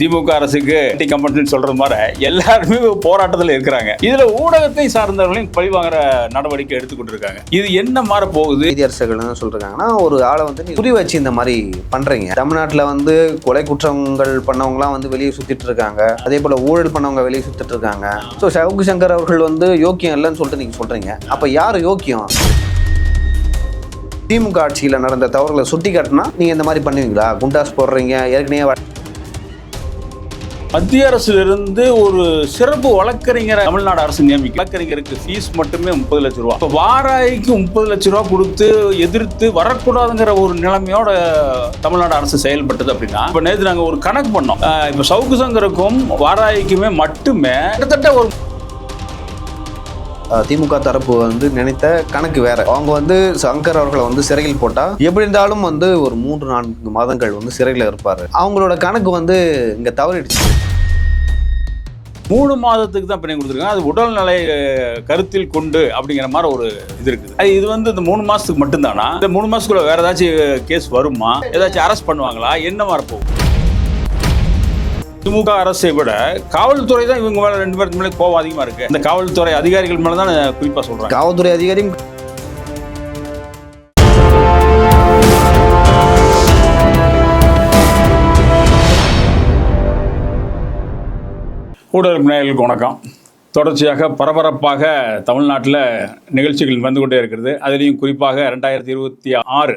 திமுக அரசுக்கு anti compensation சொல்றது மாதிரி எல்லாருமே போராட்டத்தில் இருக்கிறாங்க. இதுல ஊடகத்தை சார்ந்தவர்களையும் பழிவாங்குற நடவடிக்கை எடுத்துக்கிட்டு இருக்காங்க. இது என்ன மாற போகுது? நீதியரசர்கள் என்ன சொல்றாங்கன்னா, ஒரு ஆளை வந்து குறி வச்சு இந்த மாதிரி பண்றீங்க. தமிழ்நாட்டில் வந்து கொலை குற்றங்கள் பண்ணவங்கலாம் வந்து வெளியே சுத்திட்டு இருக்காங்க, அதே போல ஊழல் பண்ணவங்க வெளியே சுத்திட்டு இருக்காங்க. ஸோ சவுக்கு சங்கர் அவர்கள் வந்து யோக்கியம் இல்லைன்னு சொல்லிட்டு நீங்க சொல்றீங்க. அப்ப யாரு யோக்கியம்? திமுக ஆட்சியில் நடந்த தவறுகளை சுட்டி காட்டினா நீங்க இந்த மாதிரி பண்ணுவீங்களா? குண்டாஸ் போடுறீங்க. ஏற்கனவே மத்திய அரசிலிருந்து ஒரு சிறப்பு வழக்கறிஞரை தமிழ்நாடு அரசு நியமிக்கும். வழக்கறிஞருக்கு ஃபீஸ் மட்டுமே 30 லட்சம் ரூபா. இப்போ வாராய்க்கு 30 லட்சம் ரூபா கொடுத்து எதிர்த்து வரக்கூடாதுங்கிற ஒரு நிலைமையோட தமிழ்நாடு அரசு செயல்பட்டது. அப்படின்னா இப்போ நேற்று நாங்கள் ஒரு கணக்கு பண்ணோம். இப்போ சவுக்கு சங்கருக்கும் வாராய்க்குமே மட்டுமே கிட்டத்தட்ட ஒரு திமுக தரப்பு வந்து நினைத்த கணக்கு வேற. அவங்க வந்து சங்கர் அவர்களை வந்து சிறையில் போட்டா எப்படி இருந்தாலும் வந்து ஒரு 3-4 மாதங்கள் வந்து சிறையில் இருப்பாரு. அவங்களோட கணக்கு வந்து இங்க தவறிடுச்சு. 3 மாதத்துக்கு தான் பண்ணி கொடுத்துருக்காங்க. அது உடல்நிலை கருத்தில் கொண்டு அப்படிங்கிற மாதிரி ஒரு இது இருக்குது. இது வந்து இந்த 3 மாசத்துக்கு மட்டும்தானா? இந்த 3 மாசத்துக்குள்ள வேற ஏதாச்சும் கேஸ் வருமா? ஏதாச்சும் அரெஸ்ட் பண்ணுவாங்களா? என்ன மாதிரி போகும்? திமுக அரசை விட காவல்துறை தான் இவங்க மேல 2 பேருக்கு மேலே கோவம் அதிகமா இருக்கு. இந்த காவல்துறை அதிகாரிகள் மேல தான் குறிப்பா சொல்றாங்க. காவல்துறை அதிகாரி ஊடக நேயர்களுக்கு வணக்கம். தொடர்ச்சியாக பரபரப்பாக தமிழ்நாட்டில் நிகழ்ச்சிகள் வந்து கொண்டே இருக்கிறது. அதுலேயும் குறிப்பாக 2026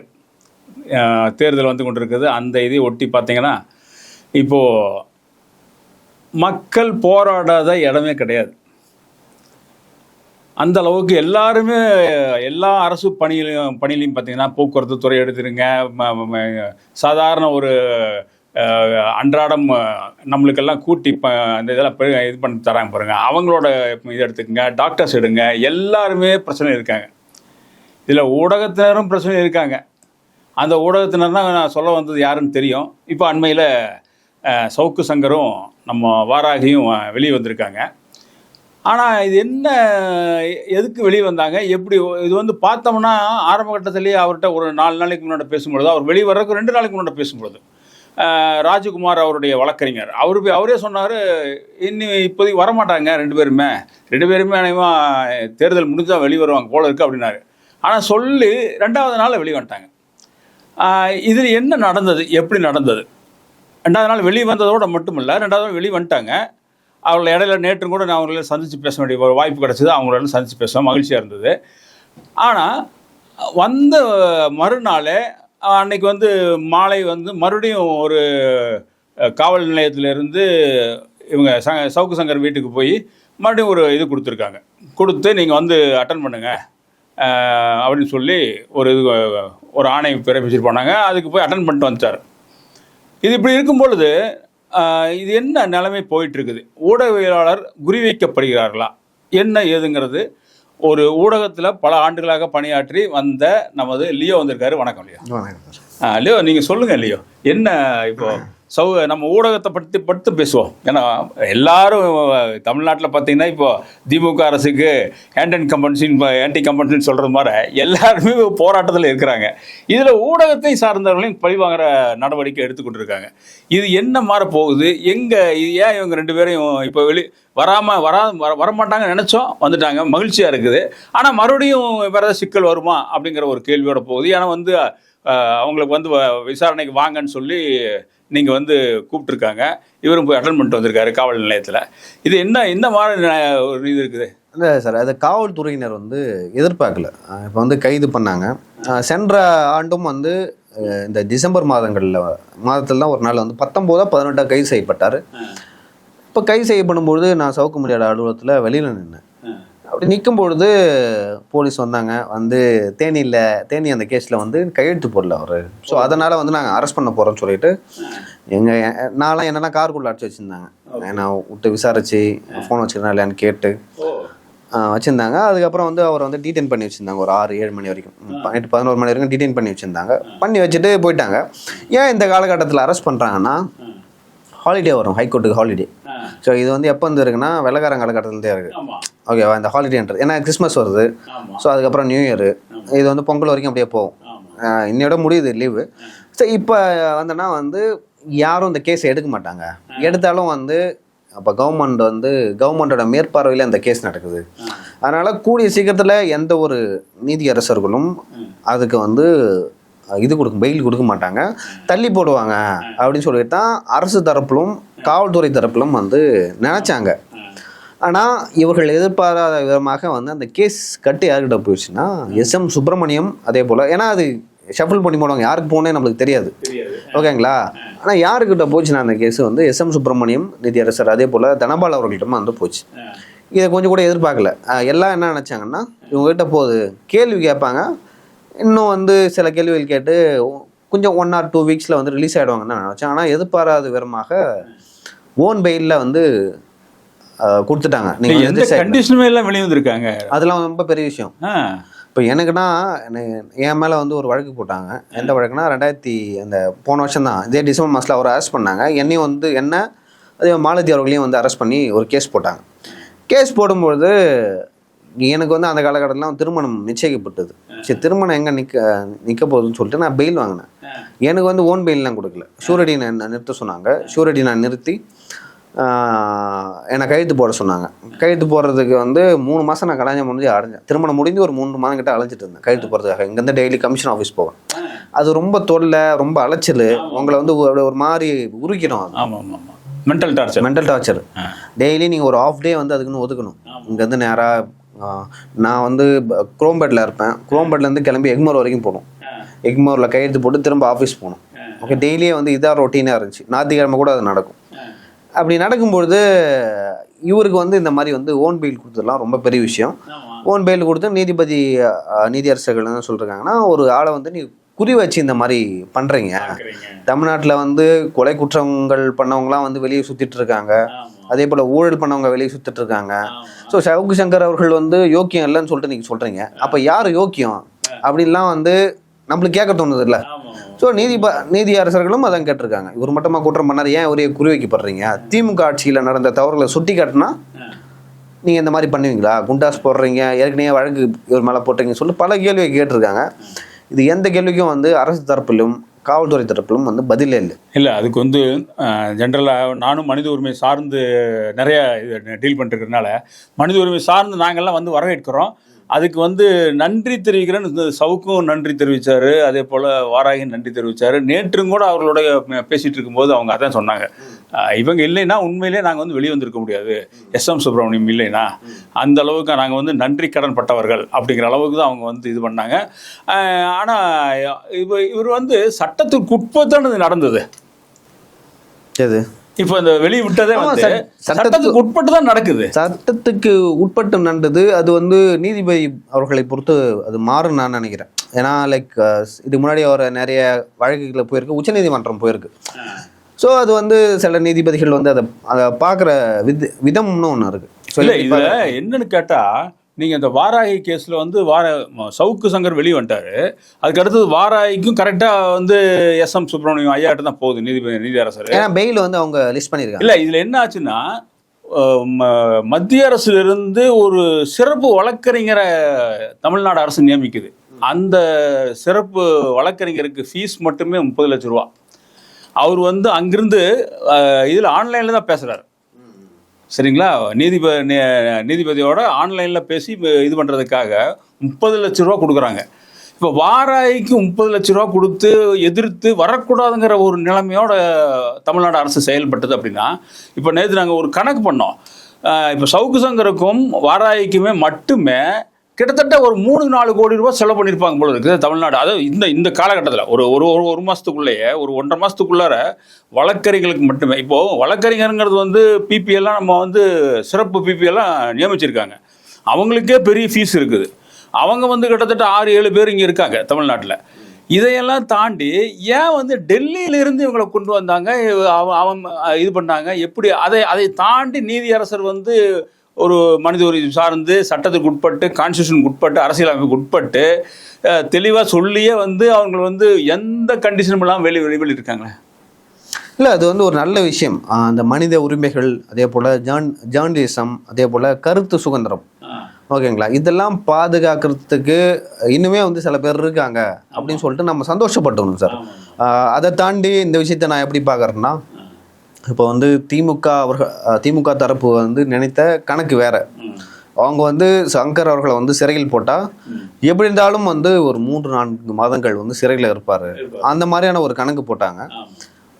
தேர்தல் வந்து கொண்டிருக்கிறது. அந்த இதை ஒட்டி பார்த்தீங்கன்னா இப்போது மக்கள் போராடாத இடமே கிடையாது. அந்த அளவுக்கு எல்லாருமே எல்லா அரசு பணியிலையும் பார்த்தீங்கன்னா போக்குவரத்து துறை எடுத்துருங்க, சாதாரண ஒரு அன்றாடம் நம்மளுக்கெல்லாம் கூட்டி அந்த இதெல்லாம் இது பண்ணி தராங்க பாருங்கள், அவங்களோட இது எடுத்துக்கோங்க, டாக்டர்ஸ் எடுங்க, எல்லாருமே பிரச்சனை இருக்காங்க. இதில் ஊடகத்தினரும் பிரச்சனை இருக்காங்க. அந்த ஊடகத்தினர் தான் நான் சொல்ல வந்தது யாருன்னு தெரியும். இப்போ அண்மையில் சவுக்கு சங்கரும் நம்ம வாராகியும் வெளியே வந்திருக்காங்க. ஆனால் இது என்ன, எதுக்கு வெளியே வந்தாங்க, எப்படி? இது வந்து பார்த்தோம்னா ஆரம்ப கட்டத்திலேயே அவர்கிட்ட ஒரு 4 நாளைக்கு முன்னாடி பேசும்பொழுது, அவர் வெளியே வர்றதுக்கு 2 நாளைக்கு முன்னாடி பேசும்பொழுது ராஜகுமார் அவருடைய வழக்கறிஞர் அவரே சொன்னார், இன்னும் இப்போதைக்கு வரமாட்டாங்க 2 பேருமே அனைவரும் தேர்தல் முடிஞ்சால் வெளியே வருவாங்க போல இருக்குது அப்படின்னாரு. ஆனால் சொல்லி 2வது நாள் வெளியே வந்துட்டாங்க. இதில் என்ன நடந்தது, எப்படி நடந்தது? 2வது நாள் வெளியே வந்ததோடு மட்டும் இல்லை, 2வது நாள் வெளியே வந்துட்டாங்க. அவங்கள இடையில நேற்று கூட நான் அவங்கள சந்தித்து பேச வேண்டிய ஒரு வாய்ப்பு கிடச்சிது. அவங்களெல்லாம் சந்தித்து பேசுவோம், மகிழ்ச்சியாக இருந்தது. ஆனால் வந்த மறுநாளே அன்னைக்கு வந்து மாலை வந்து மறுபடியும் ஒரு காவல் நிலையத்திலேருந்து இவங்க சவுக்கு சங்கர் வீட்டுக்கு போய் மறுபடியும் ஒரு இது கொடுத்துருக்காங்க. கொடுத்து நீங்கள் வந்து அட்டன் பண்ணுங்கள் அப்படின்னு சொல்லி ஒரு ஆணை பிறப்பிச்சுட்டு போனாங்க. அதுக்கு போய் அட்டன் பண்ணிட்டு வந்துட்டார். இது இப்படி இருக்கும் பொழுது இது என்ன நிலைமை போயிட்டுருக்குது? ஊடகவியலாளர் குறிவைக்கப்படுகிறார்களா, என்ன ஏதுங்கிறது ஒரு ஊடகத்தில் பல ஆண்டுகளாக பணியாற்றி வந்த நமது லியோ வந்திருக்காரு. வணக்கம் லியோ. லியோ, நீங்கள் சொல்லுங்கள் லியோ, என்ன இப்போ நம்ம ஊடகத்தை பற்றி பேசுவோம். ஏன்னா எல்லாரும் தமிழ்நாட்டில் பார்த்தீங்கன்னா இப்போ திமுக அரசுக்கு ஆன்டி கம்பன்சேஷன் சொல்கிறது மாதிரி எல்லாருமே போராட்டத்தில் இருக்கிறாங்க. இதில் ஊடகத்தை சார்ந்தவர்களையும் பழிவாங்குற நடவடிக்கை எடுத்துக்கொண்டு இருக்காங்க. இது என்ன மாற போகுது? இது ஏன் இவங்க 2 பேரையும் இப்போ வரமாட்டாங்க நினச்சோம், வந்துட்டாங்க, மகிழ்ச்சியாக இருக்குது. ஆனால் மறுபடியும் வேறு ஏதாவது சிக்கல் வருமா அப்படிங்கிற ஒரு கேள்வியோட போகுது. ஏன்னா வந்து அவங்களுக்கு வந்து விசாரணைக்கு வாங்கன்னு சொல்லி நீங்கள் வந்து கூப்பிட்டுருக்காங்க. இவரும் போய் அட்டன் பண்ணிட்டு வந்திருக்காரு காவல் நிலையத்தில். இது என்ன மாதிரி ஒரு இது இருக்குது? இல்லை சார், அது காவல்துறையினர் வந்து எதிர்பார்க்கல. இப்போ வந்து கைது பண்ணாங்க. சென்ற ஆண்டும் வந்து இந்த டிசம்பர் மாதத்தில் தான் ஒரு நாள் வந்து 19-18 கைது செய்யப்பட்டார். இப்போ கைது செய்யப்படும்பொழுது நான் சவுக்கு முடியாத அலுவலகத்தில் வெளியில் நின்னேன். அப்படி நிற்கும் பொழுது போலீஸ் வந்தாங்க. வந்து தேனி அந்த கேஸில் வந்து கையெழுத்து போடல அவர். ஸோ அதனால் வந்து நாங்கள் அரெஸ்ட் பண்ண போகிறோன்னு சொல்லிட்டு நான்லாம் என்னென்னா காருக்குள்ளே அடிச்சு வச்சுருந்தாங்க. நான் விட்டு விசாரித்து ஃபோன் வச்சுருந்தேன் இல்லையான்னு கேட்டு வச்சுருந்தாங்க. அதுக்கப்புறம் வந்து அவரை வந்து டீடைன் பண்ணி வச்சுருந்தாங்க ஒரு 6-7 மணி வரைக்கும், நைட்டு 11 மணி வரைக்கும் டீடைன் பண்ணி வச்சுருந்தாங்க. பண்ணி வச்சுட்டு போயிட்டாங்க. ஏன் இந்த காலகட்டத்தில் அரெஸ்ட் பண்ணுறாங்கன்னா, ஹாலிடே வரும், ஹைகோர்ட்டுக்கு ஹாலிடே. ஸோ இது வந்து எப்போ வந்து இருக்குன்னா வெள்ளக்காரன் காலகட்டத்துலேருந்தே இருக்குது. ஓகேவா? இந்த ஹாலிடேன்றது ஏன்னா கிறிஸ்மஸ் வருது, ஸோ அதுக்கப்புறம் நியூ இயரு, இது வந்து பொங்கல் வரைக்கும் அப்படியே போகும். இன்னையோட முடியுது லீவு. ஸோ இப்போ வந்தோன்னா வந்து யாரும் இந்த கேஸை எடுக்க மாட்டாங்க. எடுத்தாலும் வந்து அப்போ கவர்மெண்டோட மேற்பார்வையில் அந்த கேஸ் நடக்குது. அதனால் கூடிய சீக்கிரத்தில் எந்த ஒரு நீதியரசர்களும் அதுக்கு வந்து பெயில் கொடுக்க மாட்டாங்க, தள்ளி போடுவாங்க அப்படின்னு சொல்லிட்டு தான் அரசு தரப்பிலும் காவல்துறை தரப்பிலும் வந்து நினச்சாங்க. ஆனால் இவர்கள் எதிர்பாராத விதமாக வந்து அந்த கேஸ் கட்டு யார்கிட்ட போயிடுச்சுன்னா எஸ்எம் சுப்பிரமணியம். அதே போல் ஏன்னா அது ஷஃபிள் பண்ணி போடுவாங்க, யாருக்கு போனே நம்மளுக்கு தெரியாது, ஓகேங்களா. ஆனால் யாருக்கிட்ட போச்சுன்னா அந்த கேஸ் வந்து எஸ்எம் சுப்பிரமணியம் நீதியரசர் அதே போல் தனபால் அவர்கள்ட்ட வந்து போச்சு. இதை கொஞ்சம் கூட எதிர்பார்க்கல. எல்லாம் என்ன நினச்சாங்கன்னா இவங்ககிட்ட போகுது, கேள்வி கேட்பாங்க, இன்னும் வந்து சில கேள்விகள் கேட்டு கொஞ்சம் 1 or 2 வீக்ஸில் வந்து ரிலீஸ் ஆகிடுவாங்கன்னு நினச்சேன். ஆனால் எதிர்பாராத விதமாக ஓன் பெயிலில் வந்து கொடுத்துட்டாங்க. நீங்கள் எந்த கண்டிஷனுமே எல்லாம் வெளியே வந்திருக்காங்க. அதெல்லாம் ரொம்ப பெரிய விஷயம். இப்போ எனக்குன்னா என் மேலே வந்து ஒரு வழக்கு போட்டாங்க. எந்த வழக்குனா அந்த போன வருஷம் தான், இதே டிசம்பர் மாதத்தில் அவரை அரெஸ்ட் பண்ணாங்க. என்னையும் வந்து அதே மாலதி அவர்களையும் வந்து அரெஸ்ட் பண்ணி ஒரு கேஸ் போட்டாங்க. கேஸ் போடும்பொழுது எனக்கு வந்து அந்த காலகட்டத்தில் திருமணம் நிச்சயிக்கப்பட்டது. சரி, திருமணம் எங்கே நிற்க போகுதுன்னு சொல்லிட்டு நான் பெயில் வாங்கினேன். எனக்கு வந்து ஓன் பெயிலெலாம் கொடுக்கல, ஷூரிட்டி நான் நிறுத்த சொன்னாங்க. ஷூரிட்டி நான் நிறுத்தி என்னை கையெழுத்து போட சொன்னாங்க. கையெழுத்து போடுறதுக்கு வந்து 3 மாதம் நான் கல்யாணம் முடிஞ்சு அடைஞ்சேன். திருமணம் முடிஞ்சு ஒரு 3 மாதம் கிட்ட அழைச்சிட்டு இருந்தேன் கையெழுத்து போடுறதுக்காக. இங்கேருந்து டெய்லி கமிஷன் ஆஃபீஸ் போவேன். அது ரொம்ப தொல்லை, ரொம்ப அலைச்சல், உங்களை வந்து ஒரு மாதிரி உருக்கிடும். Mental torture. டெய்லி நீங்கள் ஒரு ஆஃப் டே வந்து அதுக்குன்னு ஒதுக்கணும். இங்கேருந்து நேராக நான் வந்து குரோம்பேட்டில் இருப்பேன். குரோம்பேட்லேருந்து கிளம்பி எக்மோர் வரைக்கும் போகணும். எக்மோரில் கையெழுத்து போட்டு திரும்ப ஆஃபீஸ் போகணும். ஓகே, டெய்லியே வந்து இதாக ரொட்டீனாக இருந்துச்சு. ஞாயிற்றுக்கிழமை கூட அது நடக்கும். அப்படி நடக்கும்பொழுது இவருக்கு வந்து இந்த மாதிரி வந்து ஓன் பெயில் கொடுத்ததுலாம் ரொம்ப பெரிய விஷயம். ஓன் பெயில் கொடுத்து நீதியரசர்கள் என்ன சொல்கிறாங்கன்னா, ஒரு ஆளை வந்து நீ குறி வச்சு இந்த மாதிரி பண்ணுறீங்க. தமிழ்நாட்டில் வந்து கொலை குற்றங்கள் பண்ணவங்களாம் வந்து வெளியே சுற்றிட்டு இருக்காங்க, அதே போல் ஊழல் பண்ணவங்க வெளியே சுற்றிட்டு இருக்காங்க. ஸோ சவுக்கு சங்கர் அவர்கள் வந்து யோக்கியம் இல்லைன்னு சொல்லிட்டு நீங்கள் சொல்கிறீங்க. அப்போ யார் யோக்கியம் அப்படின்லாம் வந்து நம்மளுக்கு கேட்க தோணுது இல்லை. ஸோ நீதியரசர்களும் அதான் கேட்டிருக்காங்க. இவர் மட்டுமா குற்றம் பண்ணார், ஏன் ஒரே குறி வைக்கப்படுறீங்க? திமுக ஆட்சியில் நடந்த தவறுகளை சுட்டி காட்டினா நீங்கள் இந்த மாதிரி பண்ணுவீங்களா? குண்டாஸ் போடுறீங்க, ஏற்கனவே வழக்கு இவர் மேலே போட்டுறீங்கன்னு சொல்லி பல கேள்வியை கேட்டிருக்காங்க. இது எந்த கேள்விக்கும் வந்து அரசு தரப்பிலும் காவல்துறை தரப்பிலும் வந்து பதிலே இல்லை. அதுக்கு வந்து ஜென்ரலாக நானும் மனித உரிமை சார்ந்து நிறைய டீல் பண்ணிருக்கிறதுனால மனித உரிமை சார்ந்து நாங்கள்லாம் வந்து வரவேற்கிறோம். அதுக்கு வந்து நன்றி தெரிவிக்கிறேன்னு இந்த சவுக்கும் நன்றி தெரிவித்தார், அதே போல் வாராகியும் நன்றி தெரிவித்தார். நேற்றும் கூட அவர்களோட பேசிகிட்டு இருக்கும்போது அவங்க அதான் சொன்னாங்க, இவங்க இல்லைன்னா உண்மையிலே நாங்கள் வந்து வெளியே வந்திருக்க முடியாது, எஸ்எம் சுப்பிரமணியம் இல்லைன்னா அந்த அளவுக்கு நாங்கள் வந்து நன்றி கடன் பட்டவர்கள் அப்படிங்கிற அளவுக்கு தான் அவங்க வந்து இது பண்ணாங்க. ஆனால் இவர் வந்து சட்டத்துக்கு உட்பட்டு நடந்தது. எது இப்போ இந்த வெளியே விட்டதே வந்து சட்டத்துக்கு உட்பட்டு தான் நடக்குது. சட்டத்துக்கு உட்பட்டு நடந்தது. அது வந்து நீதிபதி அவர்களை பொறுத்து அது மாறும் நான் நினைக்கிறேன். ஏன்னா இதுக்கு முன்னாடி அவர் நிறைய வழக்குகளை போயிருக்கு, உச்சநீதிமன்றம் போயிருக்கு. ஸோ அது வந்து சில நீதிபதிகள் வந்து அதை பார்க்குற விதம்னு ஒன்று இருக்குது. இல்லை, இதில் என்னன்னு கேட்டால், நீங்கள் இந்த வாராகி கேஸில் வந்து சவுக்கு சங்கர் வெளியே வந்துட்டார். அதுக்கு அடுத்தது வாராகிக்கும் கரெக்டாக வந்து எஸ்எம் சுப்பிரமணியம் ஐயாட்ட தான் போகுது நீதியரசர். ஏன்னா பெயில் வந்து அவங்க லிஸ்ட் பண்ணியிருக்காங்க. இல்லை, இதில் என்ன ஆச்சுன்னா, மத்திய அரசிலிருந்து ஒரு சிறப்பு வழக்கறிஞரை தமிழ்நாடு அரசு நியமிக்குது. அந்த சிறப்பு வழக்கறிஞருக்கு ஃபீஸ் மட்டுமே 30 லட்சம் ரூபா. அவர் வந்து அங்கிருந்து இதில் ஆன்லைனில் தான் பேசுகிறார், சரிங்களா? நீதிபதியோட ஆன்லைனில் பேசி இது பண்ணுறதுக்காக 30 லட்ச ரூபா கொடுக்குறாங்க. இப்போ வாராய்க்கு 30 லட்ச ரூபா கொடுத்து எதிர்த்து வரக்கூடாதுங்கிற ஒரு நிலைமையோட தமிழ்நாடு அரசு செயல்பட்டது. அப்படின்னா இப்போ நேற்று நாங்கள் ஒரு கணக்கு பண்ணோம். இப்போ சவுக்கு சங்கருக்கும் வாராய்க்குமே மட்டுமே கிட்டத்தட்ட ஒரு 3-4 கோடி ரூபாய் செலவு பண்ணியிருப்பாங்க போல இருக்குது தமிழ்நாடு. அதாவது இந்த காலகட்டத்தில் ஒரு மாதத்துக்குள்ளேயே, ஒரு 1.5 மாதத்துக்குள்ளார வழக்கறிஞர்களுக்கு மட்டுமே. இப்போது வழக்கறிஞருங்கிறது வந்து பிபிஎல்லாம் நம்ம வந்து சிறப்பு பிபிஎல்லாம் நியமிச்சிருக்காங்க. அவங்களுக்கே பெரிய ஃபீஸ் இருக்குது. அவங்க வந்து கிட்டத்தட்ட 6-7 பேர் இங்கே இருக்காங்க தமிழ்நாட்டில். இதையெல்லாம் தாண்டி ஏன் வந்து டெல்லியிலிருந்து இவங்களை கொண்டு வந்தாங்க, அவங்க இது பண்ணாங்க எப்படி? அதை தாண்டி நீதியரசர் வந்து ஒரு மனித உரிமை சார்ந்து சட்டத்துக்கு உட்பட்டு, கான்ஸ்டியூஷனுக்கு உட்பட்டு, அரசியலமைப்புக்கு உட்பட்டு தெளிவாக சொல்லியே வந்து அவங்க வந்து எந்த கண்டிஷனும் இல்லாமல் வெளியிருக்காங்களே. இல்லை, அது வந்து ஒரு நல்ல விஷயம். அந்த மனித உரிமைகள், அதே போல் ஜேர்னலிசம், அதே போல் கருத்து சுதந்திரம், ஓகேங்களா? இதெல்லாம் பாதுகாக்கிறதுக்கு இன்னுமே வந்து சில பேர் இருக்காங்க அப்படின்னு சொல்லிட்டு நம்ம சந்தோஷப்பட்டணும் சார். அதை தாண்டி இந்த விஷயத்தை நான் எப்படி பார்க்குறேன்னா, இப்போ வந்து திமுக தரப்பு வந்து நினைத்த கணக்கு வேற. அவங்க வந்து சங்கர் அவர்களை வந்து சிறையில் போட்டால் எப்படி இருந்தாலும் வந்து ஒரு 3-4 மாதங்கள் வந்து சிறையில் இருப்பார், அந்த மாதிரியான ஒரு கணக்கு போட்டாங்க.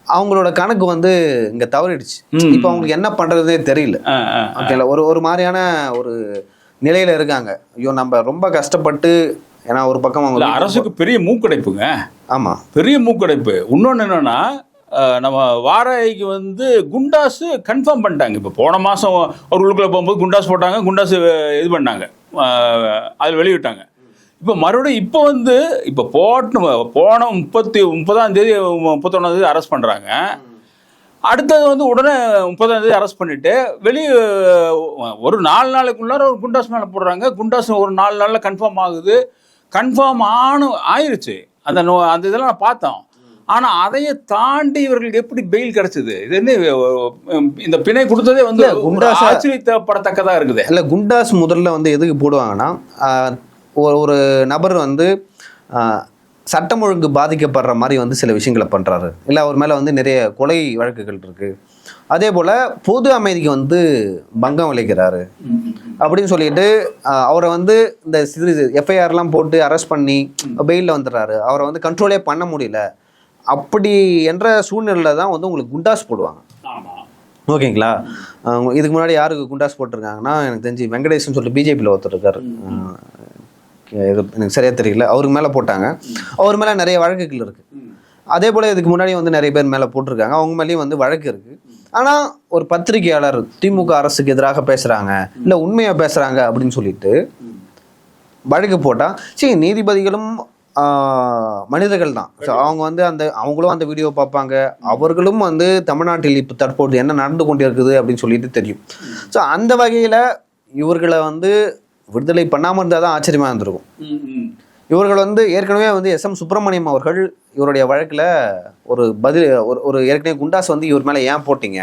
அவங்களோட கணக்கு வந்து இங்கே தவறிடுச்சு. இப்போ அவங்களுக்கு என்ன பண்ணுறதே தெரியல. ஓகேங்களா? ஒரு மாதிரியான ஒரு நிலையில் இருக்காங்க. ஐயோ நம்ம ரொம்ப கஷ்டப்பட்டு, ஏன்னா ஒரு பக்கம் அவங்க அரசுக்கு பெரிய மூக்கடைப்புங்க. ஆமாம், பெரிய மூக்கடைப்பு. இன்னொன்று என்னென்னா, நம்ம வாடகைக்கு வந்து குண்டாஸு கன்ஃபார்ம் பண்ணிட்டாங்க. இப்போ போன மாதம் அவர்களுக்குள்ளே போகும்போது குண்டாஸ் போட்டாங்க, குண்டாஸு இது பண்ணாங்க, அதில் வெளியிட்டாங்க. இப்போ மறுபடியும் இப்போ வந்து இப்போ போன 31 அரெஸ்ட் பண்ணுறாங்க. அடுத்தது வந்து உடனே 30 அரெஸ்ட் பண்ணிவிட்டு வெளியே ஒரு 4 நாளைக்குள்ளார ஒரு குண்டாஸ் மேலே போடுறாங்க. குண்டாஸ் ஒரு 4 நாளில் கன்ஃபார்ம் ஆகுது. கன்ஃபார்ம் ஆயிருச்சு. அந்த இதெல்லாம் நான் பார்த்தோம். ஆனால் அதையே தாண்டி இவர்களுக்கு எப்படி பெயில் கிடைச்சது? இது என்ன இந்த பிணை கொடுத்ததே வந்து குண்டாஸ் ஆச்சரியப்படத்தக்கதாக இருக்குது. இல்லை, குண்டாஸ் முதல்ல வந்து எதுக்கு போடுவாங்கன்னா, ஒரு நபர் வந்து சட்டம் ஒழுங்கு பாதிக்கப்படுற மாதிரி வந்து சில விஷயங்களை பண்ணுறாரு, இல்லை அவர் மேலே வந்து நிறைய கொலை வழக்குகள் இருக்குது, அதே போல் பொது அமைதிக்கு வந்து பங்கம் விளைக்கிறாரு அப்படின்னு சொல்லிட்டு அவரை வந்து இந்த எஃப்ஐஆர்லாம் போட்டு அரெஸ்ட் பண்ணி பெயிலில் வந்துடுறாரு. அவரை வந்து கண்ட்ரோலே பண்ண முடியல. அப்படி என்ற சூழ்நிலையில் தான் வந்து உங்களுக்கு குண்டாஸ் போடுவாங்க. ஓகேங்களா? இதுக்கு முன்னாடி யாருக்கு குண்டாஸ் போட்டிருக்காங்கன்னா, எனக்கு தெரிஞ்சு வெங்கடேஷ்னு சொல்லிட்டு பிஜேபியில் ஒருத்தர் இருக்கார், இது எனக்கு சரியாக தெரியல, அவருக்கு மேலே போட்டாங்க. அவர் மேலே நிறைய வழக்குகள் இருக்குது. அதே போல் இதுக்கு முன்னாடி வந்து நிறைய பேர் மேலே போட்டிருக்காங்க, அவங்க மேலேயும் வந்து வழக்கு இருக்குது. ஆனால் ஒரு பத்திரிகையாளர் திமுக அரசுக்கு எதிராக பேசுகிறாங்க, இல்லை உண்மையாக பேசுகிறாங்க அப்படின்னு சொல்லிட்டு வழக்கு போட்டால், சரி, நீதிபதிகளும் மனிதர்கள் தான். ஸோ அவங்க வந்து அவங்களும் அந்த வீடியோ பார்ப்பாங்க. அவர்களும் வந்து தமிழ்நாட்டில் இப்போ தற்போது என்ன நடந்து கொண்டு இருக்குது அப்படின்னு சொல்லிட்டு தெரியும். ஸோ அந்த வகையில் இவர்களை வந்து விடுதலை பண்ணாமல் இருந்தால் தான் ஆச்சரியமாக இருந்திருக்கும். இவர்கள் வந்து ஏற்கனவே வந்து எஸ்.எம். சுப்பிரமணியம் அவர்கள் இவருடைய வழக்கில் ஒரு ஏற்கனவே குண்டாஸ் வந்து இவர் மேலே ஏன் போட்டீங்க,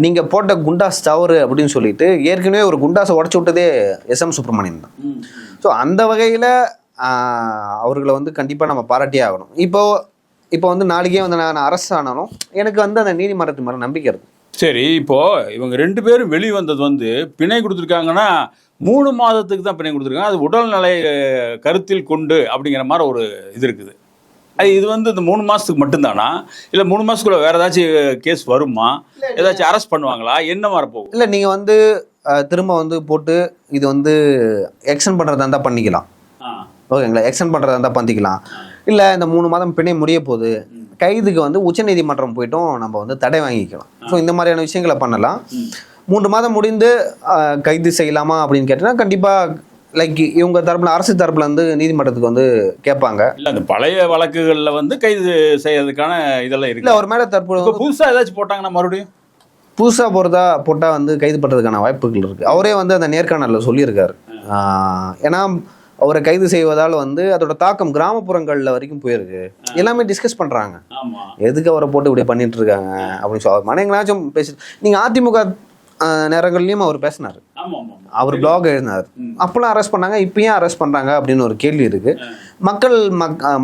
நீங்கள் போட்ட குண்டாஸ் தவறு அப்படின்னு சொல்லிட்டு ஏற்கனவே ஒரு குண்டாஸை உடச்சி விட்டதே எஸ்.எம். சுப்பிரமணியம் தான். ஸோ அந்த வகையில் அவர்களை வந்து கண்டிப்பாக நம்ம பாராட்டியே ஆகணும். இப்போ வந்து நாளைக்கே வந்து நான் அரசு ஆனாலும் எனக்கு வந்து அந்த நீதிமன்றத்து மேலே நம்பிக்கை இருக்கும். சரி, இப்போது இவங்க 2 பேரும் வெளியே வந்தது வந்து பிணை கொடுத்துருக்காங்கன்னா 3 மாதத்துக்கு தான் பிணை கொடுத்துருக்காங்க. அது உடல்நிலை கருத்தில் கொண்டு அப்படிங்கிற மாதிரி ஒரு இது இருக்குது. இது வந்து இந்த 3 மாதத்துக்கு மட்டும்தானா, இல்லை 3 மாதத்துக்குள்ள வேறு ஏதாச்சும் கேஸ் வருமா, ஏதாச்சும் அரெஸ்ட் பண்ணுவாங்களா, என்ன மாதிரி போகும்? இல்லை, நீங்கள் வந்து திரும்ப வந்து போட்டு இது வந்து எக்ஸ்டெண்ட் பண்ணுறதா இருந்தால் பண்ணிக்கலாம். ஓகேங்களா? எக்ஸ்டெண்ட் பண்ணுறதா இருந்தால் பண்ணிக்கலாம். இல்லை இந்த 3 மாதம் பிணை முடிய போகுது, கைதுக்கு வந்து உச்சநீதிமன்றம் போய்ட்டும் நம்ம வந்து தடை வாங்கிக்கலாம். ஸோ இந்த மாதிரியான விஷயங்களை பண்ணலாம். 3 மாதம் முடிந்து கைது செய்யலாமா அப்படின்னு கேட்டீங்கன்னா கண்டிப்பாக லைக் இவங்க தரப்புல, அரசு தரப்புல வந்து நீதிமன்றத்துக்கு வந்து கேட்பாங்க. இல்லை, அந்த பழைய வழக்குகளில் வந்து கைது செய்யறதுக்கான இதெல்லாம் இருக்கு. இல்லை, அவர் மேலே தற்போது புதுசாக ஏதாச்சும் போட்டாங்கன்னா மறுபடியும் புதுசாக போட்டால் வந்து கைது பண்ணுறதுக்கான வாய்ப்புகள் இருக்குது. அவரே வந்து அந்த நேர்காணலில் சொல்லியிருக்காரு. ஏன்னா அவரை கைது செய்வதால் வந்து அதோட தாக்கம் கிராமப்புறங்களில் வரைக்கும் போயிருக்கு. எல்லாமே டிஸ்கஸ் பண்ணுறாங்க, எதுக்கு அவரை போட்டு இப்படி பண்ணிட்டு இருக்காங்க அப்படின்னு சொல்லி. மனைங்களாச்சும் பேசி, நீங்கள் அதிமுக நேரங்கள்லையும் அவர் பேசினார், அவர் பிளாக் எழுதினார், அப்போலாம் அரெஸ்ட் பண்ணாங்க, இப்பயும் அரெஸ்ட் பண்ணுறாங்க அப்படின்னு ஒரு கேள்வி இருக்குது. மக்கள்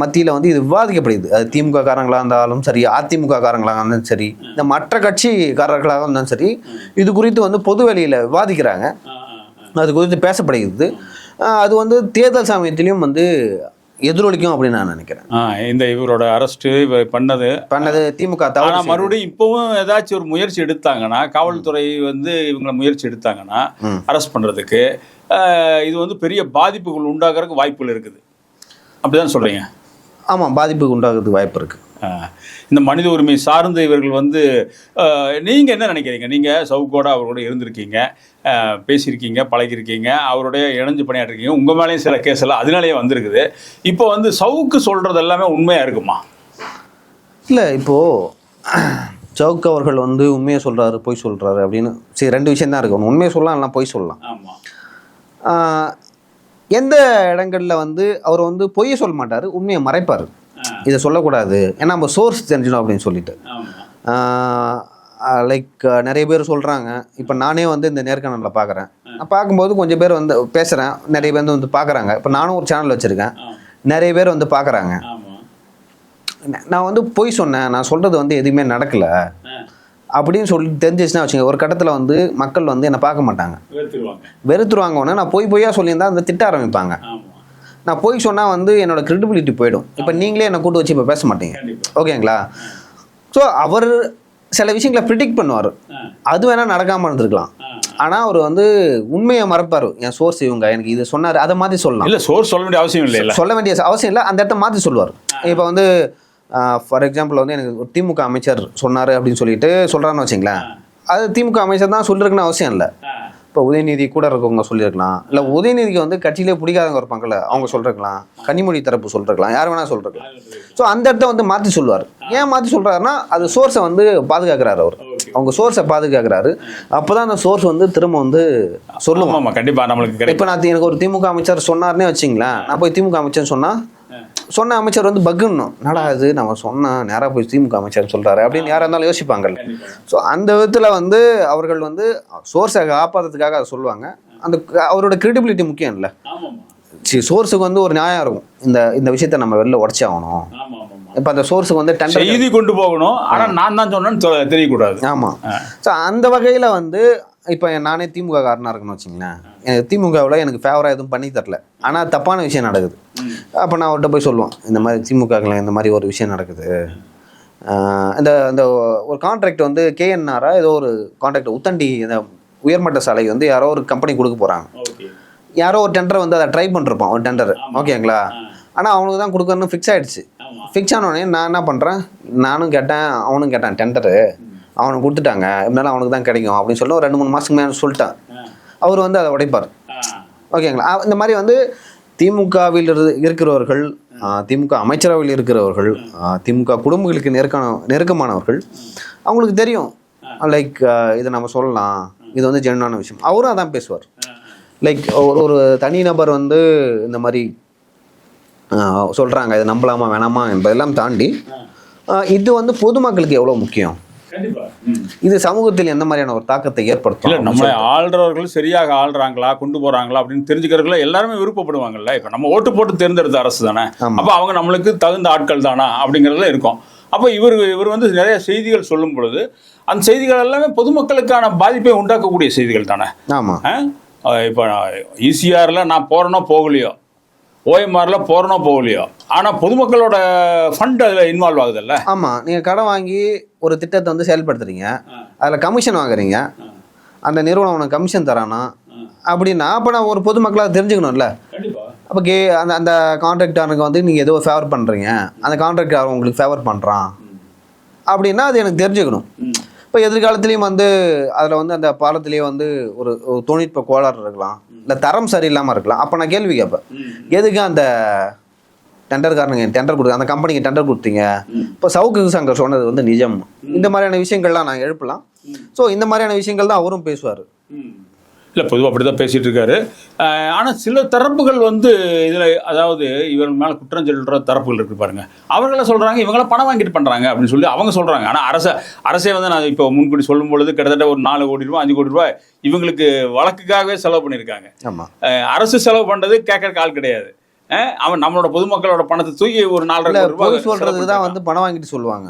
மத்தியில் வந்து இது விவாதிக்கப்படுது. அது திமுக காரங்களாக இருந்தாலும் சரி, அதிமுக காரங்களாக இருந்தாலும் சரி, இந்த மற்ற கட்சிக்காரர்களாக இருந்தாலும் சரி, இது குறித்து வந்து பொது வெளியில் விவாதிக்கிறாங்க, அது குறித்து பேசப்படுகிறது. அது வந்து தேர்தல் சமயத்திலையும் வந்து எதிரொலிக்கும் அப்படின்னு நான் நினைக்கிறேன். இந்த இவரோட அரெஸ்ட் பண்ணது திமுக மறுபடியும் இப்பவும் ஏதாச்சும் ஒரு முயற்சி எடுத்தாங்கன்னா, காவல்துறை வந்து இவங்களை முயற்சி எடுத்தாங்கன்னா அரெஸ்ட் பண்றதுக்கு, இது வந்து பெரிய பாதிப்புகள் உண்டாகிறதுக்கு வாய்ப்புகள் இருக்குது. அப்படிதான் சொல்றீங்க? ஆமாம், பாதிப்புக்கு உண்டாகிறதுக்கு வாய்ப்பு இருக்கு. இந்த மனித உரிமை சார்ந்த இவர்கள் வந்து நீங்கள் என்ன நினைக்கிறீங்க? நீங்கள் சவுக்கோட அவரோட இருந்திருக்கீங்க, பேசியிருக்கீங்க, பழகிருக்கீங்க, அவருடைய இணைஞ்சு பணியாற்றிருக்கீங்க, உங்கள் மேலேயும் சில கேஸ் எல்லாம் அதனாலேயே வந்திருக்குது. இப்போ வந்து சவுக்கு சொல்கிறது எல்லாமே உண்மையாக இருக்குமா? இல்லை, இப்போது சவுக்கு அவர்கள் வந்து உண்மையை சொல்கிறாரு, பொய் சொல்கிறாரு அப்படின்னு சரி 2 விஷயம் தான் இருக்கு. உண்மையை சொல்லலாம், இல்லைனா பொய் சொல்லலாம். ஆமாம். எந்த இடங்களில் வந்து அவர் வந்து பொய்யை சொல்ல மாட்டார், உண்மையை மறைப்பார். இதை சொல்லக்கூடாது, ஏன்னா நம்ம சோர்ஸ் தெரிஞ்சிடும் அப்படின்னு சொல்லிட்டு. லைக் நிறைய பேர் சொல்கிறாங்க, இப்போ நானே வந்து இந்த நேர்காணலில் பார்க்குறேன், நான் பார்க்கும்போது கொஞ்சம் பேர் வந்து பேசுகிறேன், நிறைய பேர் வந்து பார்க்குறாங்க. இப்போ நானும் ஒரு சேனல் வச்சுருக்கேன், நிறைய பேர் வந்து பார்க்குறாங்க. நான் வந்து பொய் சொன்னேன், நான் சொல்கிறது வந்து எதுவுமே நடக்கலை அப்படின்னு சொல்லி தெரிஞ்சிச்சுன்னா வச்சுங்க, ஒரு கட்டத்தில் வந்து மக்கள் வந்து என்னை பார்க்க மாட்டாங்க, வெறுத்துருவாங்க. ஒன்று நான் பொய்யா சொல்லியிருந்தா அந்த திட்ட ஆரம்பிப்பாங்க. நான் பொய் சொன்னால் வந்து என்னோட கிரெடிபிலிட்டி போயிடும். இப்போ நீங்களே என்னை கூட்டு வச்சு இப்போ பேச மாட்டீங்க, ஓகேங்களா? ஸோ அவர் சில விஷயங்களை ப்ரிடிக்ட் பண்ணுவார், அது வேணால் நடக்காமல் இருந்திருக்கலாம். ஆனால் அவர் வந்து உண்மையை மறப்பார். என் சோர்ஸ் இவங்க எனக்கு இது சொன்னார், அதை மாற்றி சொல்லலாம். இல்லை, சோர்ஸ் சொல்ல வேண்டிய அவசியம் இல்லை, சொல்ல வேண்டிய அவசியம் இல்லை, அந்த இடத்த மாற்றி சொல்லுவார். இப்போ வந்து ஃபார் எக்ஸாம்பிள் வந்து எனக்கு ஒரு திமுக அமைச்சர் சொன்னார் அப்படின்னு சொல்லிட்டு சொல்கிறான்னு வச்சிங்களேன், அது திமுக அமைச்சர் தான் சொல்லியிருக்குன்னு அவசியம் இல்லை. இப்போ உதயநிதி கூட இருக்கவங்க சொல்லியிருக்கலாம், இல்லை உதயநிதிக்கு வந்து கட்சியிலே பிடிக்காதவங்க இருப்பாங்கல்ல, அவங்க சொல்லிருக்கலாம், கனிமொழி தரப்பு சொல்லிருக்கலாம், யார் வேணால் சொல்லிருக்கலாம். ஸோ அந்த இடத்த வந்து மாற்றி சொல்லுவார். ஏன் மாற்றி சொல்கிறாருன்னா அது சோர்ஸை வந்து பாதுகாக்கிறாரு, அவர் அவங்க சோர்ஸை பாதுகாக்கிறாரு. அப்போ தான் அந்த சோர்ஸ் வந்து திரும்ப வந்து சொல்லுவோம். கண்டிப்பாக நம்மளுக்கு இப்போ நான் எனக்கு ஒரு திமுக அமைச்சர் சொன்னார்னே வச்சிங்களேன், நான் போய் திமுக அமைச்சர் சொன்ன அமைச்சர் வந்து பக்குன்னும், என்னடா அது நம்ம சொன்னால் நேராக போய் திமுக அமைச்சர் சொல்கிறாரு அப்படின்னு யாராக இருந்தாலும் யோசிப்பாங்கல்ல. ஸோ அந்த விதத்தில் வந்து அவர்கள் வந்து சோர்ஸை காப்பாற்றுறதுக்காக அதை சொல்லுவாங்க. அந்த அவரோட கிரெடிபிலிட்டி முக்கியம் இல்லை, சோர்ஸுக்கு வந்து ஒரு நியாயம் இருக்கும். இந்த விஷயத்த நம்ம வெளில உடச்சி ஆகணும். இப்போ அந்த சோர்ஸுக்கு வந்து செய்தி கொண்டு போகணும், ஆனால் நான் தான் சொன்னேன்னு தெரியக்கூடாது. ஆமாம். ஸோ அந்த வகையில் வந்து இப்போ நானே திமுக காரனாக இருக்குன்னு வச்சிங்களேன், திமுகவில் எனக்கு ஃபேவராக எதுவும் பண்ணி தரல, ஆனால் தப்பான விஷயம் நடக்குது. அப்போ நான் அவர்கிட்ட போய் சொல்லுவேன், இந்த மாதிரி திமுகவில் இந்த மாதிரி ஒரு விஷயம் நடக்குது, இந்த ஒரு கான்ட்ராக்ட் வந்து KNR ஏதோ ஒரு கான்ட்ராக்ட் உத்தண்டி இந்த உயர்மட்ட சாலை வந்து யாரோ ஒரு கம்பெனி கொடுக்க போகிறாங்க. யாரோ ஒரு டெண்டர் வந்து அதை ட்ரை பண்ணிருப்பான், ஒரு டெண்டர், ஓகேங்களா? ஆனால் அவனுக்கு தான் கொடுக்கணும்னு ஃபிக்ஸ் ஆகிடுச்சு. ஃபிக்ஸ் ஆனோடனே நான் என்ன பண்ணுறேன், நானும் கேட்டேன், அவனும் கேட்டான் டெண்டரு, அவனுக்கு கொடுத்துட்டாங்க, இருந்தாலும் அவனுக்கு தான் கிடைக்கும் அப்படின்னு சொல்லி ஒரு 2-3 மாதத்துக்கு மேலே சொல்லிட்டான். அவர் வந்து அதை உடைப்பார், ஓகேங்களா? இந்த மாதிரி வந்து திமுகவில் இருக்கிறவர்கள், திமுக அமைச்சரவையில் இருக்கிறவர்கள், திமுக குடும்பங்களுக்கு நெருக்கமானவர்கள், அவங்களுக்கு தெரியும் லைக் இதை நம்ம சொல்லலாம், இது வந்து ஜென்யூனான விஷயம். அவரும் அதான் பேசுவார். லைக் ஒரு தனிநபர் வந்து இந்த மாதிரி சொல்கிறாங்க, இது நம்பலாமா வேணாமா என்பதெல்லாம் தாண்டி இது வந்து பொதுமக்களுக்கு எவ்வளோ முக்கியம், இது சமூகத்தில் எந்த மாதிரியான ஒரு தாக்கத்தை ஏற்படுத்தும். இல்லை, நம்மளை ஆள்றவர்கள் சரியாக ஆள்றாங்களா, கொண்டு போகிறாங்களா அப்படின்னு தெரிஞ்சுக்கிறதுல எல்லாருமே விருப்பப்படுவாங்கல்ல. இப்போ நம்ம ஓட்டு போட்டு தேர்ந்தெடுத்த அரசு தானே, அப்போ அவங்க நம்மளுக்கு தகுந்த ஆட்கள் தானா அப்படிங்கிறதுல இருக்கும். அப்போ இவர் வந்து நிறைய செய்திகள் சொல்லும் பொழுது அந்த செய்திகள் எல்லாமே பொதுமக்களுக்கான பாதிப்பை உண்டாக்கக்கூடிய செய்திகள் தானே. ஆமாம். இப்போ ECRல நான் போகிறேனோ போகலையோ, OMRல போகிறனோ போகலையோ, ஆனால் பொதுமக்களோட ஃபண்ட் அதில் இன்வால்வ் ஆகுதுல்ல. ஆமாம். நீங்கள் கடன் வாங்கி ஒரு திட்டத்தை வந்து செயல்படுத்துறீங்க, அதில் கமிஷன் வாங்குறீங்க, அந்த நிறுவனம் உனக்கு கமிஷன் தரானா அப்படின்னா அப்போ நான் ஒரு பொதுமக்களாக தெரிஞ்சுக்கணும்ல. அப்போ அந்த கான்ட்ராக்டருக்கு வந்து நீங்கள் ஏதோ ஃபேவர் பண்ணுறீங்க, அந்த கான்ட்ராக்டர் உங்களுக்கு ஃபேவர் பண்ணுறான் அப்படின்னா அது எனக்கு தெரிஞ்சுக்கணும். இப்போ எதிர்காலத்துலேயும் வந்து அதில் வந்து அந்த பாலத்திலேயே வந்து ஒரு தொழில்நுட்ப கோளாறு இருக்கலாம், இல்லை தரம் சரியில்லாமல் இருக்கலாம். அப்போ நான் கேள்வி கேட்பேன், எதுக்கு அந்த டெண்டர்காரனுங்க டெண்டர் கொடுத்து அந்த கம்பெனிக்கு டெண்டர் கொடுத்தீங்க, இப்போ சவுக்கு சங்கர் சொன்னது வந்து நிஜம், இந்த மாதிரியான விஷயங்கள்லாம் நான் எழுப்பலாம். ஸோ இந்த மாதிரியான விஷயங்கள் தான் அவரும் பேசுவார். இல்லை, பொதுவாக அப்படி தான் பேசிகிட்டு இருக்காரு. ஆனால் சில தரப்புகள் வந்து இதில், அதாவது இவங்க மேலே குற்றம் சொல்கிற தரப்புகள் இருக்கு பாருங்க, அவங்கள சொல்கிறாங்க இவங்களாம் பணம் வாங்கிட்டு பண்ணுறாங்க அப்படின்னு சொல்லி அவங்க சொல்கிறாங்க. ஆனால் அரசே வந்து நான் இப்போ முன்கூட்டி சொல்லும் பொழுது கிட்டத்தட்ட ஒரு 4 கோடி ரூபாய் 5 கோடி ரூபாய் இவங்களுக்கு வழக்குக்காகவே செலவு பண்ணியிருக்காங்க. ஆமாம். அரசு செலவு பண்ணுறது கேட்கறக்கு ஆள் கிடையாது. அவன் நம்மளோட பொதுமக்களோட பணத்தை தூக்கி ஒரு 4.5 கோடி ரூபாய் சொல்றதுக்கு தான் வந்து பணம் வாங்கிட்டு சொல்லுவாங்க.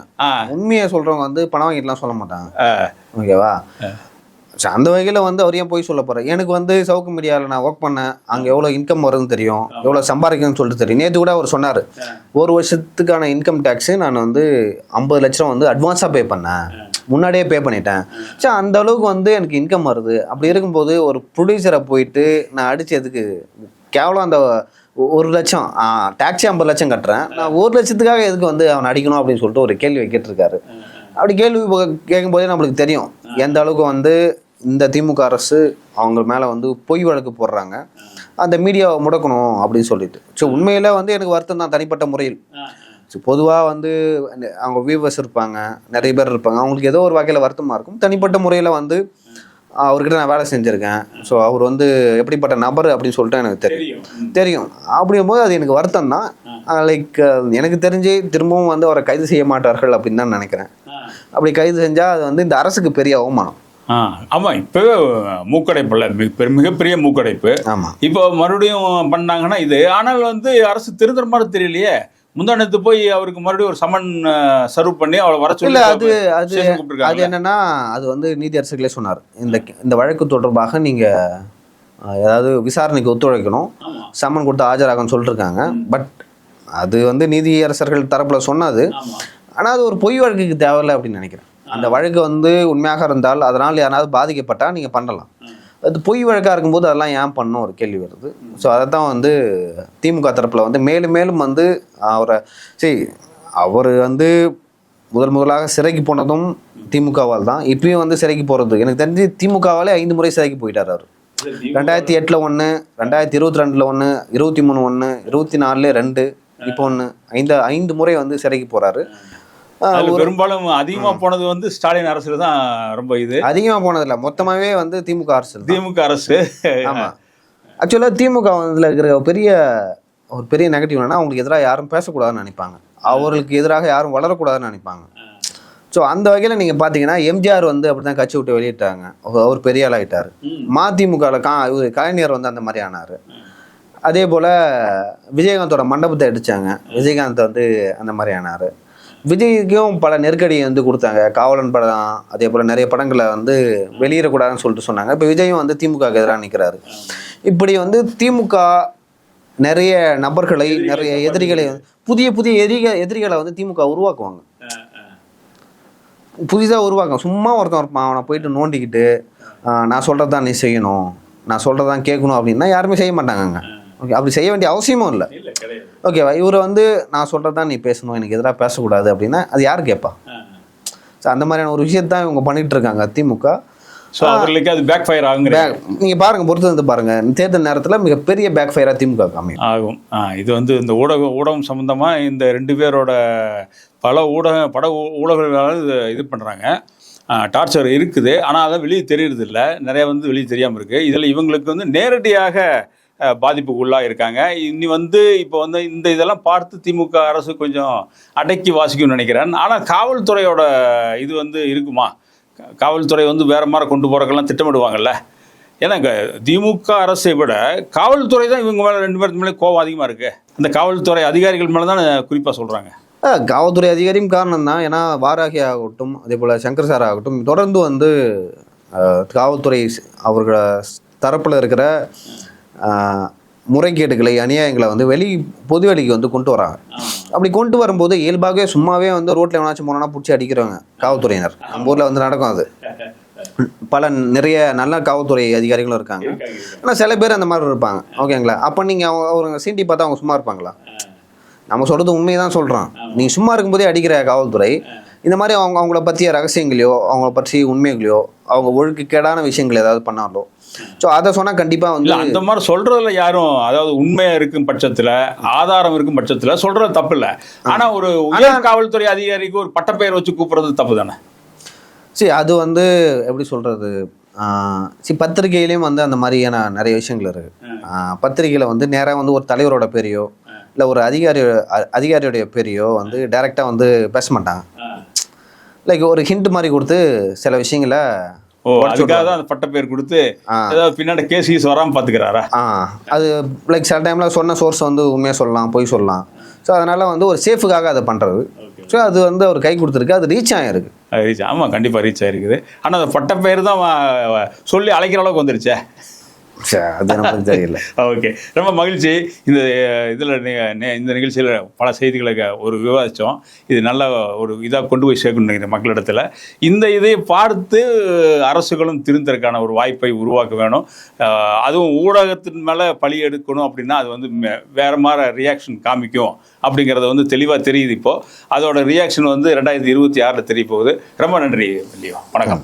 உண்மையை சொல்றவங்க வந்து பணம் வாங்கிட்டுலாம் சொல்ல மாட்டாங்க, ஓகேவா? அந்த வகையில் வந்து அவர் ஏன் போய் சொல்ல போகிறார்? எனக்கு வந்து சவுக்கு மீடியாவில் நான் ஒர்க் பண்ணேன், அங்கே எவ்வளோ இன்கம் வருதுன்னு தெரியும், எவ்வளோ சம்பாதிக்கணும்னு சொல்லிட்டு தெரியும். நேற்று கூட அவர் சொன்னார், 1 வருஷத்துக்கான இன்கம் டேக்ஸு நான் வந்து 50 லட்சம் வந்து அட்வான்ஸாக பே பண்ணேன், முன்னாடியே பே பண்ணிட்டேன். சரி, அந்த அளவுக்கு வந்து எனக்கு இன்கம் வருது. அப்படி இருக்கும்போது ஒரு ப்ரொடியூசரை போயிட்டு நான் அடித்ததுக்கு கேவலம் அந்த 1 லட்சம் டேக்ஸி 50 லட்சம் கட்டுறேன், நான் 1 லட்சத்துக்காக எதுக்கு வந்து அவன் அடிக்கணும் அப்படின்னு சொல்லிட்டு ஒரு கேள்வி கேட்டிருக்காரு. அப்படி கேள்வி கேட்கும்போதே நம்மளுக்கு தெரியும் எந்த அளவுக்கு வந்து இந்த திமுக அரசு அவங்க மேலே வந்து பொய் வழக்கு போடுறாங்க, அந்த மீடியாவை முடக்கணும் அப்படின்னு சொல்லிட்டு. ஸோ உண்மையில் வந்து எனக்கு வருத்தம் தான் தனிப்பட்ட முறையில். ஸோ பொதுவாக வந்து அவங்க வியூவர்ஸ் இருப்பாங்க, நிறைய பேர் இருப்பாங்க, அவங்களுக்கு ஏதோ ஒரு வகையில் வருத்தமாக இருக்கும். தனிப்பட்ட முறையில் வந்து அவர்கிட்ட நான் வேலை செஞ்சுருக்கேன், ஸோ அவர் வந்து எப்படிப்பட்ட நபர் அப்படின்னு சொல்லிட்டு எனக்கு தெரியும். அப்படிங்கும்போது அது எனக்கு வருத்தம் தான். லைக் எனக்கு தெரிஞ்சு திரும்பவும் வந்து அவரை கைது செய்ய மாட்டார்கள் அப்படின்னு தான் நினைக்கிறேன். அப்படி கைது செஞ்சால் அது வந்து இந்த அரசுக்கு பெரிய அவமானம். ஆமாம், இப்போவே மூக்கடைப்புல மிகப்பெரிய மூக்கடைப்பு. ஆமாம், இப்போ மறுபடியும் பண்ணாங்கன்னா இது. ஆனால் வந்து அரசு திருந்துற மாதிரி தெரியலையே. முந்தானத்து போய் அவருக்கு மறுபடியும் ஒரு சமன் சர்வ் பண்ணி அவளை வர சொல்லி இல்லை அது அது ஸ்டேஷன் அது கூப்பிட்டுருக்காங்க. என்னன்னா, அது வந்து நீதியரசர்களே சொன்னார், இந்த வழக்கு தொடர்பாக நீங்கள் ஏதாவது விசாரணைக்கு ஒத்துழைக்கணும், ஆமா. சம்மன் கொடுத்து ஆஜராகன்னு சொல்லிட்டுருக்காங்க. பட் அது வந்து நீதியரசர்கள் தரப்பில் சொன்னது. ஆமா. ஆனால் அது ஒரு பொய் வழக்குக்கு தேவையில்லை அப்படின்னு நினைக்கிறேன். அந்த வழக்கு வந்து உண்மையாக இருந்தால், அதனால் யாராவது பாதிக்கப்பட்டால் நீங்கள் பண்ணலாம். அது பொய் வழக்காக இருக்கும்போது அதெல்லாம் ஏன் பண்ணணும் ஒரு கேள்வி வருது. ஸோ அதை தான் வந்து திமுக தரப்பில் வந்து மேலும் மேலும் வந்து அவரை அவர் வந்து முதலாக சிறைக்கு போனதும் திமுகவால் தான். இப்பயும் வந்து சிறைக்கு போகிறது எனக்கு தெரிஞ்சு திமுகவாலே 5 முறை சிறைக்கு போயிட்டார் அவர். 2008 1, 2022 1, 23 1, 24 2, இப்போ 1, 5 முறை வந்து சிறைக்கு போகிறாரு. பெரும்பாலும் அதிகமாக போனது வந்து ஸ்டாலின் அரசு தான். ரொம்ப இது அதிகமாக போனதில்லை, மொத்தமாகவே வந்து திமுக அரசு. திமுக அரசு. ஆமாம், ஆக்சுவலாக திமுக இதில் இருக்கிற ஒரு பெரிய நெகட்டிவ் என்னன்னா, அவங்களுக்கு எதிராக யாரும் பேசக்கூடாதுன்னு நினைப்பாங்க, அவர்களுக்கு எதிராக யாரும் வளரக்கூடாதுன்னு நினைப்பாங்க. ஸோ அந்த வகையில் நீங்கள் பார்த்தீங்கன்னா எம்ஜிஆர் வந்து அப்படி தான் கட்சி விட்டு வெளியிட்டாங்க, அவர் பெரிய ஆள் ஆகிட்டார். மதிமுகவில் கலைஞர் வந்து அந்த மாதிரி ஆனார். அதே போல் விஜயகாந்தோட மண்டபத்தை அடித்தாங்க, விஜயகாந்த் வந்து அந்த மாதிரி ஆனார். விஜய்க்கும் பல நெருக்கடியை வந்து கொடுத்தாங்க, காவலன் படம், அதே போல் நிறைய படங்களை வந்து வெளியிடக்கூடாதுன்னு சொல்லிட்டு சொன்னாங்க. இப்போ விஜயும் வந்து திமுகவுக்கு எதிராக நிற்கிறாரு. இப்படி வந்து திமுக நிறைய நபர்களை, நிறைய எதிரிகளை, புதிய எதிரிகளை வந்து திமுக உருவாக்குவாங்க, புதிதாக உருவாக்கும். சும்மா ஒருத்தன் இருப்பான், அவனை போயிட்டு நோண்டிக்கிட்டு நான் சொல்கிறது தான் நீ செய்யணும், நான் சொல்கிறது தான் கேட்கணும் அப்படின்னா யாருமே செய்ய மாட்டாங்க. ஓகே, அப்படி செய்ய வேண்டிய அவசியமும் இல்லை. ஓகேவா, இவர் வந்து நான் சொல்கிறது தான் நீ பேசணும், எனக்கு எதிராக பேசக்கூடாது அப்படின்னா அது யார் கேட்பா? ஸோ அந்த மாதிரியான ஒரு விஷயத்தான் இவங்க பண்ணிகிட்டு இருக்காங்க திமுக. ஸோ அவர்களுக்கு அது பேக் ஃபயர் ஆகுங்க. நீங்கள் பாருங்கள், பொறுத்து வந்து பாருங்கள், தேர்தல் நேரத்தில் மிகப்பெரிய பேக் ஃபயராக திமுக அமையும் ஆகும். இது வந்து இந்த ஊடகம் சம்மந்தமாக இந்த 2 பேரோட பல ஊடகங்களால் இது பண்ணுறாங்க, டார்ச்சர் இருக்குது. ஆனால் அதை வெளியே தெரியறது இல்லை, நிறைய வந்து வெளியே தெரியாமல் இருக்குது. இதில் இவங்களுக்கு வந்து நேரடியாக பாதிப்புக்குள்ளாக இருக்காங்க. இனி வந்து இப்போ வந்து இந்த இதெல்லாம் பார்த்து திமுக அரசு கொஞ்சம் அடக்கி வாசிக்கும்னு நினைக்கிறேன். ஆனால் காவல்துறையோட இது வந்து இருக்குமா? காவல்துறை வந்து வேறு மாதிரி கொண்டு போகிறக்கெல்லாம் திட்டமிடுவாங்கல்ல. ஏன்னா திமுக அரசை விட காவல்துறை தான் இவங்க மேலே 2 பேருக்கு மேலே கோபம் அதிகமாக இருக்குது. அந்த காவல்துறை அதிகாரிகள் மேலே தான் குறிப்பாக சொல்கிறாங்க. காவல்துறை அதிகாரியும் காரணம் தான். ஏன்னா வாராகி ஆகட்டும், அதே போல் சங்கர் சார் ஆகட்டும், தொடர்ந்து வந்து காவல்துறை அவர்கள தரப்பில் இருக்கிற முறைகேடுகளை, அநியாயங்களை வந்து பொது வெளிக்கு வந்து கொண்டு வராங்க. அப்படி கொண்டு வரும்போது இயல்பாகவே சும்மாவே வந்து ரோட்டில் எவனாச்சும் போனோன்னா பிடிச்சி அடிக்கிறவங்க காவல்துறையினர். நம்ம ஊரில் வந்து நடக்கும் அது. நிறைய நல்ல காவல்துறை அதிகாரிகளும் இருக்காங்க, ஆனால் சில பேர் அந்த மாதிரி இருப்பாங்க. ஓகேங்களா, அப்போ நீங்கள் அவங்க சீண்டி பார்த்தா அவங்க சும்மா இருப்பாங்களா? நம்ம சொல்கிறது உண்மையை தான் சொல்கிறோம். நீங்கள் சும்மா இருக்கும்போதே அடிக்கிற காவல்துறை இந்த மாதிரி அவங்கள பற்றிய ரகசியங்களையோ, அவங்கள பற்றி உண்மைகளையோ, அவங்க ஒழுக்கக்கேடான விஷயங்கள் ஏதாவது பண்ணாலோ, ஸோ அதை சொன்னால் கண்டிப்பாக வந்து அந்த மாதிரி சொல்கிறதுல யாரும், அதாவது உண்மையாக இருக்கும் பட்சத்தில், ஆதாரம் இருக்கும் பட்சத்தில் சொல்கிறது தப்பு இல்லை. ஆனால் ஒரு உயர் காவல்துறை அதிகாரிக்கு ஒரு பட்டப்பெயர் வச்சு கூப்பிட்றது தப்பு தானே? அது வந்து எப்படி சொல்கிறது, பத்திரிகையிலையும் வந்து அந்த மாதிரியான நிறைய விஷயங்கள் இருக்குது. பத்திரிகையில் வந்து நேராக வந்து ஒரு தலைவரோட பேரையோ இல்லை ஒரு அதிகாரியோடைய பேரையோ வந்து டைரெக்டாக வந்து பேச மாட்டாங்க. லைக் ஒரு ஹிண்ட் மாதிரி கொடுத்து சில விஷயங்களை அதுக்காக தான் அந்த பட்டப்பேர் கொடுத்து ஏதாவது பின்னாடி கேஸ் வராமல் பார்த்துக்கிறாரா? அது லைக் சில டைமில் சொன்ன சோர்ஸ் வந்து உண்மையாக சொல்லலாம், பொய் சொல்லலாம். ஸோ அதனால் வந்து ஒரு சேஃபுக்காக அதை பண்ணுறது. ஸோ அது வந்து அவர் கை கொடுத்துருக்கு, அது ரீச் ஆகிருக்கு. ஆமாம், கண்டிப்பாக ரீச் ஆகிருக்குது. ஆனால் அந்த பட்டப்பேர் தான் சொல்லி அழைக்கிற அளவுக்கு வந்துருச்சே. அது நமக்கு தெரியல. ஓகே, ரொம்ப மகிழ்ச்சி. இந்த நிகழ்ச்சியில் பல செய்திகளை ஒரு விவாதித்தோம். இது நல்ல ஒரு இதாக கொண்டு போய் சேர்க்கணும் நினைக்கிறேன் மக்களிடத்தில். இந்த இதை பார்த்து அரசுகளும் திருந்தறதுக்கான ஒரு வாய்ப்பை உருவாக்க வேணும். அதுவும் ஊடகத்தின் மேலே பழி எடுக்கணும் அப்படின்னா அது வந்து வேறு மாதிரி ரியாக்ஷன் காமிக்கும் அப்படிங்கிறத வந்து தெளிவாக தெரியுது. இப்போது அதோட ரியாக்ஷன் வந்து 2026 தெரிய போகுது. ரொம்ப நன்றி. வணக்கம்.